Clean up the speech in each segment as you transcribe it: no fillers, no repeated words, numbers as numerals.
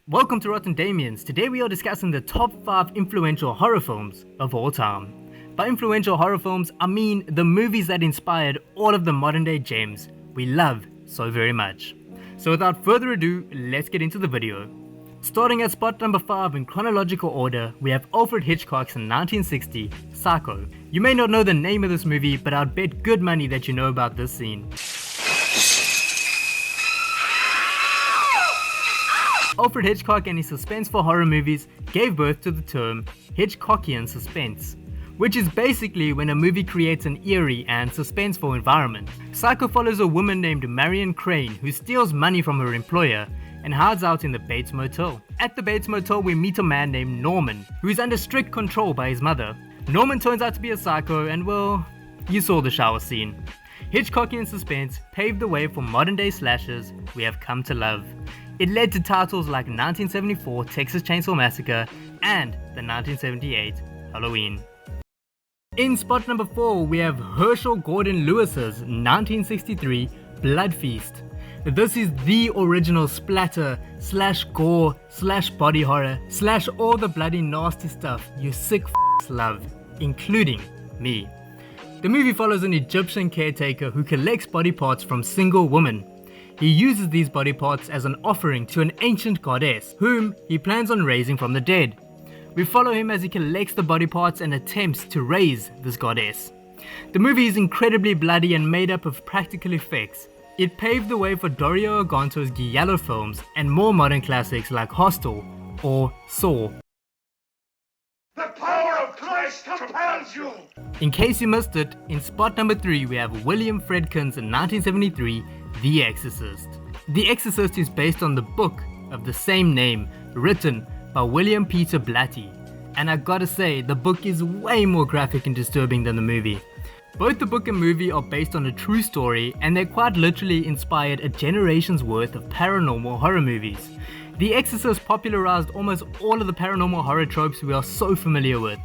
Welcome to Rotten Damians. Today we are discussing the top 5 influential horror films of all time. By influential horror films, I mean the movies that inspired all of the modern day gems we love so very much. So without further ado, let's get into the video. Starting at spot number 5 in chronological order, we have Alfred Hitchcock's 1960 Psycho. You may not know the name of this movie, but I'd bet good money that you know about this scene. Alfred Hitchcock and his suspenseful horror movies gave birth to the term Hitchcockian suspense, which is basically when a movie creates an eerie and suspenseful environment. Psycho follows a woman named Marion Crane who steals money from her employer and hides out in the Bates Motel. At the Bates Motel we meet a man named Norman who is under strict control by his mother. Norman turns out to be a psycho and well, you saw the shower scene. Hitchcockian suspense paved the way for modern day slashers we have come to love. It led to titles like 1974 Texas Chainsaw Massacre and the 1978 Halloween. In spot number 4 we have Herschel Gordon Lewis's 1963 Blood Feast. This is the original splatter slash gore slash body horror slash all the bloody nasty stuff you sick f***s love, including me. The movie follows an Egyptian caretaker who collects body parts from single women. He uses these body parts as an offering to an ancient goddess, whom he plans on raising from the dead. We follow him as he collects the body parts and attempts to raise this goddess. The movie is incredibly bloody and made up of practical effects. It paved the way for Dario Argento's giallo films and more modern classics like Hostel or Saw. The power of Christ compels you! In case you missed it, in spot number 3 we have William Friedkin's 1973 The Exorcist. The Exorcist is based on the book of the same name, written by William Peter Blatty, and I gotta say, the book is way more graphic and disturbing than the movie. Both the book and movie are based on a true story, and they quite literally inspired a generation's worth of paranormal horror movies. The Exorcist popularized almost all of the paranormal horror tropes we are so familiar with,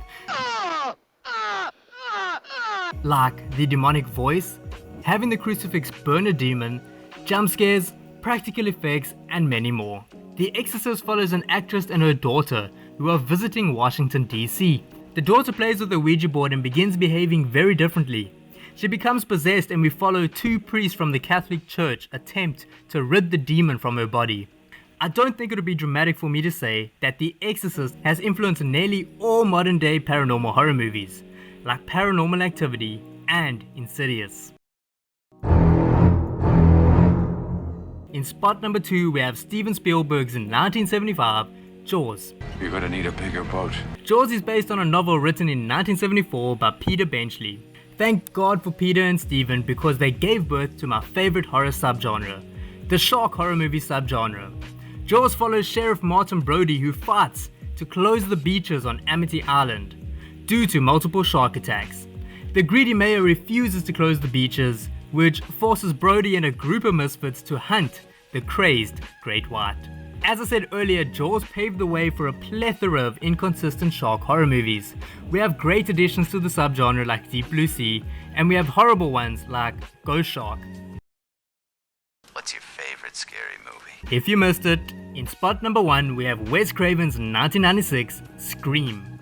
like the demonic voice, having the crucifix burn a demon, jump scares, practical effects, and many more. The Exorcist follows an actress and her daughter who are visiting Washington DC. The daughter plays with a Ouija board and begins behaving very differently. She becomes possessed and we follow two priests from the Catholic Church attempt to rid the demon from her body. I don't think it would be dramatic for me to say that The Exorcist has influenced nearly all modern day paranormal horror movies, like Paranormal Activity and Insidious. In spot number 2 we have Steven Spielberg's 1975 Jaws. You're gonna need a bigger boat. Jaws is based on a novel written in 1974 by Peter Benchley. Thank God for Peter and Steven because they gave birth to my favorite horror subgenre, the shark horror movie subgenre. Jaws follows Sheriff Martin Brody who fights to close the beaches on Amity Island due to multiple shark attacks. The greedy mayor refuses to close the beaches, which forces Brody and a group of misfits to hunt the crazed great white. As I said earlier, Jaws paved the way for a plethora of inconsistent shark horror movies. We have great additions to the subgenre like Deep Blue Sea, and we have horrible ones like Ghost Shark. What's your favorite scary movie? If you missed it, in spot number 1 we have Wes Craven's 1996 Scream.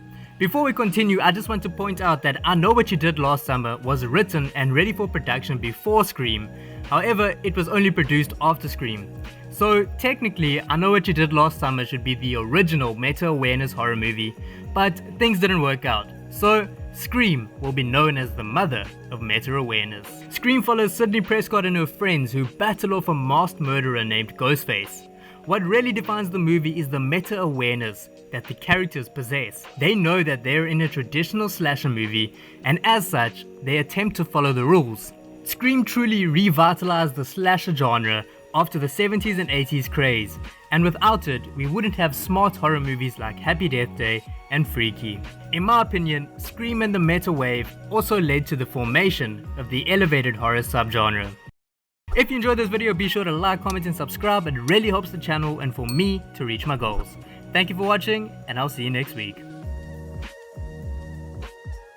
Before we continue, I just want to point out that I Know What You Did Last Summer was written and ready for production before Scream. However, it was only produced after Scream. So technically, I Know What You Did Last Summer should be the original meta-awareness horror movie, but things didn't work out. So Scream will be known as the mother of meta-awareness. Scream follows Sidney Prescott and her friends who battle off a masked murderer named Ghostface. What really defines the movie is the meta-awareness that the characters possess. They know that they're in a traditional slasher movie, and as such, they attempt to follow the rules. Scream truly revitalized the slasher genre after the 70s and 80s craze, and without it, we wouldn't have smart horror movies like Happy Death Day and Freaky. In my opinion, Scream and the meta wave also led to the formation of the elevated horror subgenre. If you enjoyed this video, be sure to like, comment and subscribe. It really helps the channel and for me to reach my goals. Thank you for watching, and I'll see you next week.